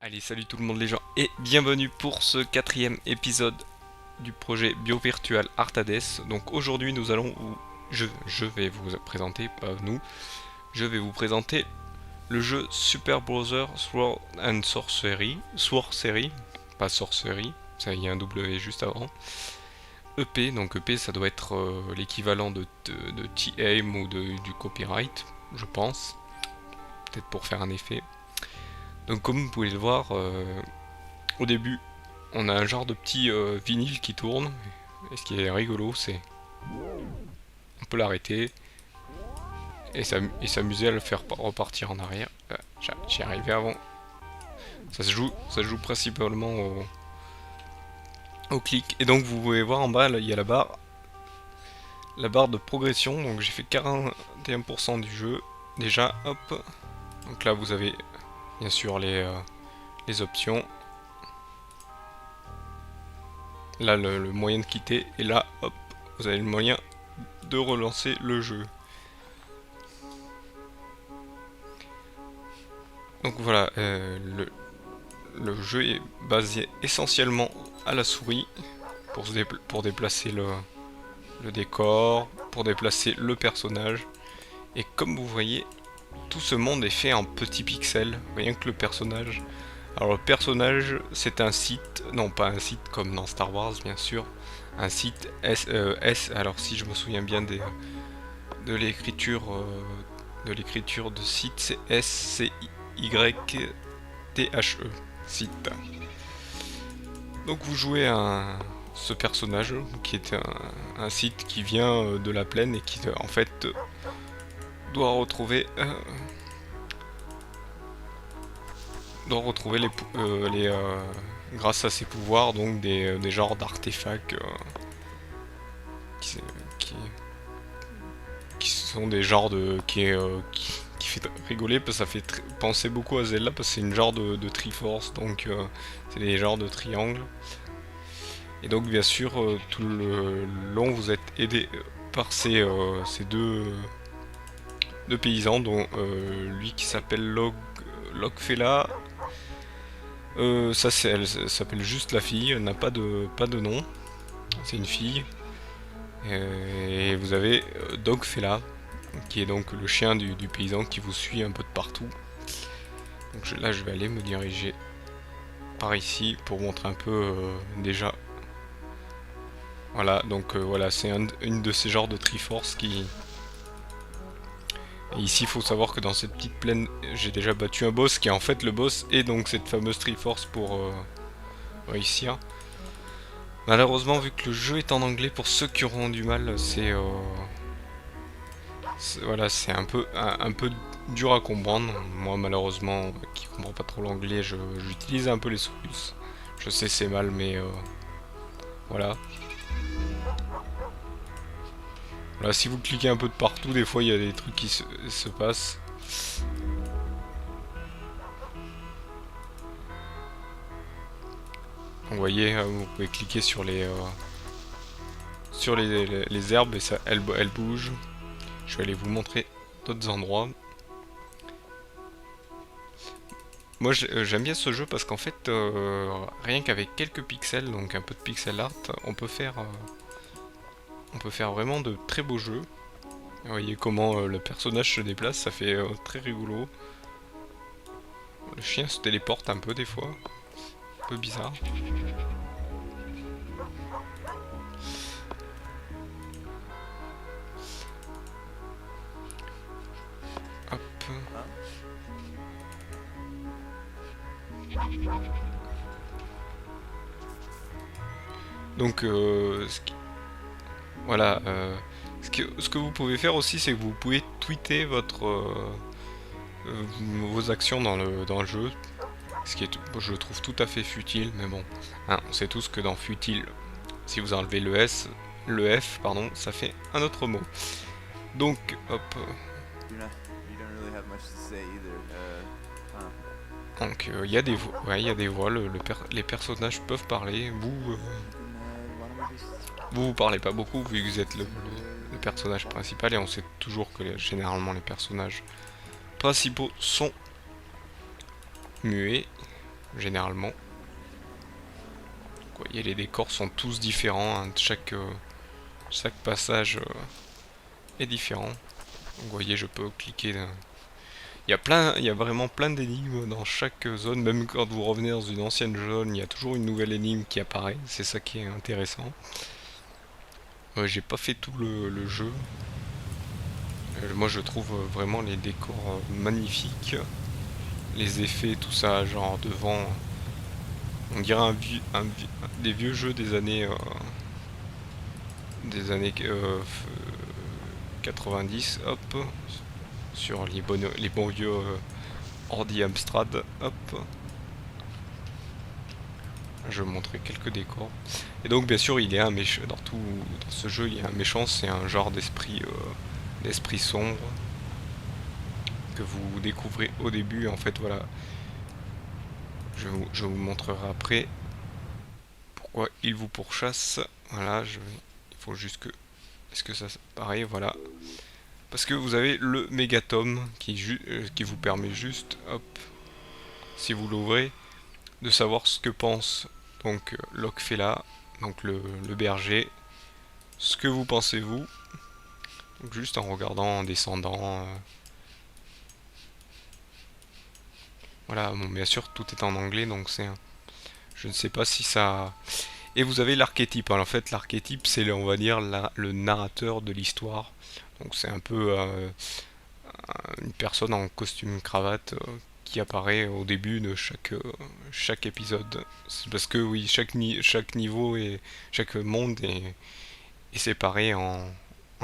Allez, salut tout le monde les gens et bienvenue pour ce quatrième épisode du projet BioVirtual Artades. Donc aujourd'hui nous allons je vais vous présenter, pas nous, je vais vous présenter le jeu Super Brother Sword and Sorcery, pas Sorcery, ça il y a un W juste avant. EP, donc EP ça doit être l'équivalent de T-Aim ou du copyright, je pense, peut-être pour faire un effet. Donc comme vous pouvez le voir, au début, on a un genre de petit vinyle qui tourne. Et ce qui est rigolo, c'est on peut l'arrêter et s'amuser à le faire repartir en arrière. J'y arrivais avant. Ça se joue principalement au clic. Et donc vous pouvez voir en bas, là, il y a la barre de progression. Donc j'ai fait 41% du jeu déjà. Hop. Donc là vous avez bien sûr les options. Là le moyen de quitter. Et là, hop, vous avez le moyen de relancer le jeu. Donc voilà, le jeu est basé essentiellement à la souris pour déplacer le décor, pour déplacer le personnage. Et comme vous voyez, tout ce monde est fait en petits pixels, rien que le personnage. Alors le personnage, c'est un site, non pas un site comme dans Star Wars bien sûr, un site alors si je me souviens bien de l'écriture de site, c'est SCYTHE, site. Donc vous jouez ce personnage qui est un site qui vient de la plaine et qui en fait doit retrouver grâce à ses pouvoirs donc des genres d'artefacts qui, qui, qui sont des genres qui fait rigoler parce que ça fait penser beaucoup à Zelda parce que c'est une genre de Triforce, donc c'est des genres de triangles. Et donc bien sûr tout le long vous êtes aidé par ces deux paysans, dont lui qui s'appelle Logfella. Elle s'appelle juste la fille, elle n'a pas de nom, c'est une fille. Et vous avez Dogfella, qui est donc le chien du paysan qui vous suit un peu de partout. Donc là je vais aller me diriger par ici pour montrer un peu déjà. Voilà, donc voilà, c'est une de ces genres de Triforce qui... Et ici il faut savoir que dans cette petite plaine j'ai déjà battu un boss qui est en fait le boss et donc cette fameuse Triforce pour réussir. Malheureusement vu que le jeu est en anglais, pour ceux qui auront du mal, voilà, c'est un peu dur à comprendre. Moi malheureusement qui comprends pas trop l'anglais, j'utilise un peu les solutions. Je sais c'est mal mais voilà. Voilà, si vous cliquez un peu de partout, des fois il y a des trucs qui se passent. Vous voyez, vous pouvez cliquer sur les herbes et ça, elles bougent. Je vais aller vous montrer d'autres endroits. Moi j'aime bien ce jeu parce qu'en fait, rien qu'avec quelques pixels, donc un peu de pixel art, on peut faire vraiment de très beaux jeux. Vous voyez comment le personnage se déplace, ça fait très rigolo. Le chien se téléporte un peu des fois, un peu bizarre. Hop. Donc voilà, ce que vous pouvez faire aussi, c'est que vous pouvez tweeter vos actions dans le jeu, ce qui est, je trouve, tout à fait futile, mais bon, hein, on sait tous que dans futile, si vous enlevez le F, pardon, ça fait un autre mot. Donc, hop. Donc, il y a des voix, ouais, il y a des voix, les personnages peuvent parler, vous parlez pas beaucoup vu que vous êtes le personnage principal et on sait toujours que généralement les personnages principaux sont muets. généralement. Vous voyez, les décors sont tous différents, hein. Chaque passage est différent. Donc, vous voyez, je peux cliquer. Il y a vraiment plein d'énigmes dans chaque zone. Même quand vous revenez dans une ancienne zone, il y a toujours une nouvelle énigme qui apparaît. C'est ça qui est intéressant. J'ai pas fait tout le jeu. Moi, je trouve vraiment les décors magnifiques. Les effets, tout ça, genre devant. On dirait des vieux jeux des années 90, hop, sur les bons vieux ordi Amstrad, hop. Je vais vous montrer quelques décors. Et donc bien sûr il y a un méchant, dans ce jeu il y a un méchant, c'est un genre d'esprit sombre que vous découvrez au début. En fait voilà, je vous montrerai après pourquoi il vous pourchasse. Voilà, il faut juste que... Est-ce que ça... Pareil, voilà. Parce que vous avez le mégatome qui vous permet juste, hop, si vous l'ouvrez, de savoir ce que pense donc Locfella, donc le berger, ce que vous pensez vous, donc juste en regardant, en descendant. Voilà, bon, bien sûr tout est en anglais, donc je ne sais pas si ça... Et vous avez l'archétype. Alors, en fait, l'archétype, c'est, on va dire, le narrateur de l'histoire. Donc, c'est un peu une personne en costume cravate qui apparaît au début de chaque épisode. C'est parce que, oui, chaque niveau et chaque monde est séparé en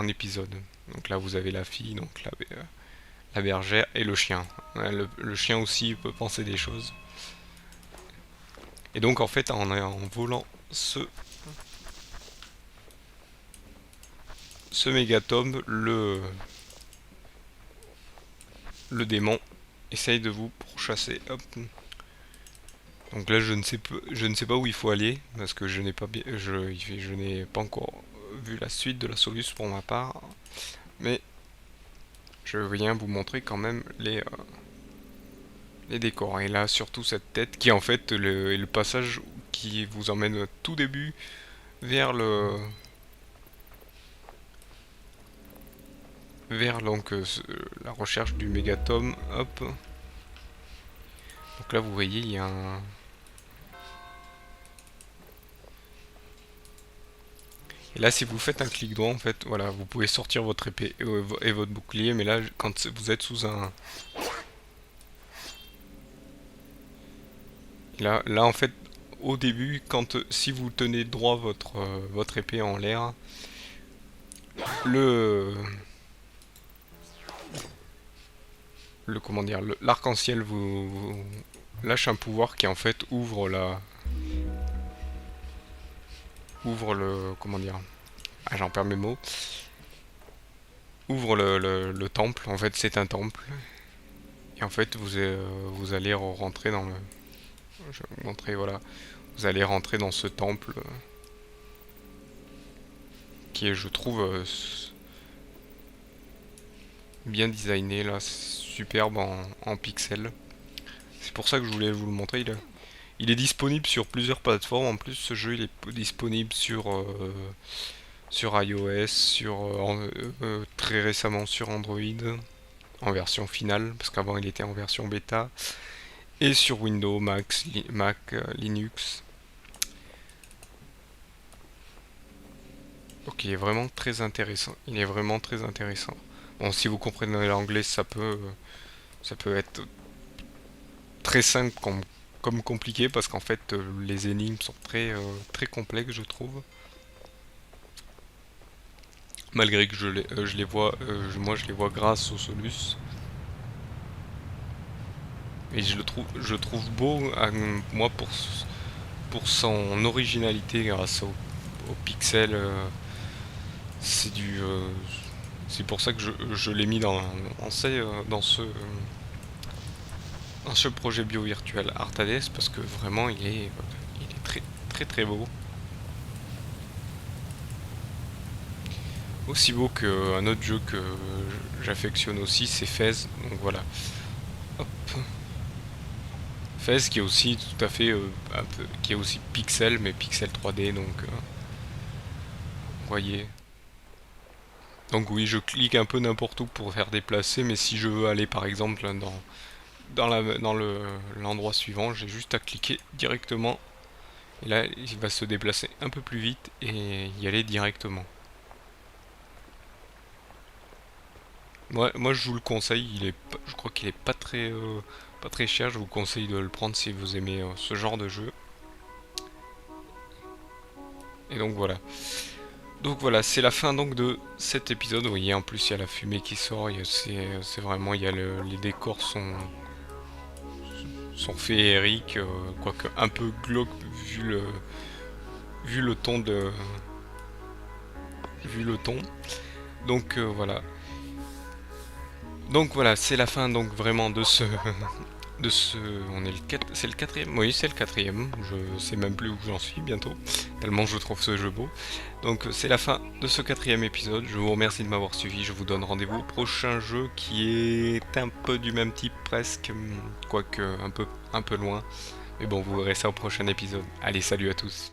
épisodes. Donc là, vous avez la fille, donc la bergère et le chien. Le chien aussi peut penser des choses. Et donc, en fait, en volant ce mégatome, le démon essaye de vous pourchasser. Hop. Donc là, je ne sais pas où il faut aller parce que je n'ai pas encore vu la suite de la solution pour ma part. Mais je viens vous montrer quand même les décors. Et là, surtout cette tête qui est en fait le passage qui vous emmène au tout début vers donc la recherche du mégatome. Hop. Donc là, vous voyez, il y a un... Et là, si vous faites un clic droit, en fait, voilà, vous pouvez sortir votre épée et votre bouclier, mais là, quand vous êtes sous un... Là, en fait, au début, si vous tenez droit votre épée en l'air, le... comment dire, l'arc-en-ciel vous lâche un pouvoir qui, en fait, ouvre comment dire... Ah, j'en perds mes mots. Ouvre le temple, en fait, c'est un temple. Et en fait, vous allez rentrer dans le... Je vais vous montrer, voilà. Vous allez rentrer dans ce temple qui est, je trouve, bien designé, là, superbe en pixels. C'est pour ça que je voulais vous le montrer. Il est disponible sur plusieurs plateformes. En plus, ce jeu il est disponible sur iOS, très récemment sur Android, en version finale, parce qu'avant il était en version bêta, et sur Windows, Mac, Linux. Donc il est vraiment très intéressant. Il est vraiment très intéressant. Bon, si vous comprenez l'anglais, ça peut être très simple comme compliqué parce qu'en fait les énigmes sont très complexes, je trouve. Malgré que je les vois, moi je les vois grâce au Solus. Et je trouve beau, moi, pour son originalité grâce au pixel. C'est du. C'est pour ça que je l'ai mis dans ce projet bio virtuel Artades parce que vraiment il est très beau. Aussi beau qu'un autre jeu que j'affectionne aussi, c'est Fez. Donc voilà. Hop. Fez qui est aussi tout à fait un peu, qui est aussi pixel mais pixel 3D donc vous voyez. Donc oui, je clique un peu n'importe où pour faire déplacer, mais si je veux aller par exemple dans l'endroit suivant, j'ai juste à cliquer directement. Et là, il va se déplacer un peu plus vite et y aller directement. Moi je vous le conseille, je crois qu'il est pas très cher, je vous conseille de le prendre si vous aimez ce genre de jeu. Et donc voilà. Donc voilà, c'est la fin donc de cet épisode. Vous voyez, en plus il y a la fumée qui sort, c'est vraiment, les décors sont féeriques, quoique un peu glauque vu le ton vu le ton. Donc voilà. Donc voilà, c'est la fin donc vraiment de ce de ce on est c'est le quatrième. Oui, c'est le quatrième. Je sais même plus où j'en suis bientôt. Tellement je trouve ce jeu beau. Donc c'est la fin de ce quatrième épisode. Je vous remercie de m'avoir suivi. Je vous donne rendez-vous au prochain jeu qui est un peu du même type presque, quoique un peu loin. Mais bon, vous verrez ça au prochain épisode. Allez, salut à tous.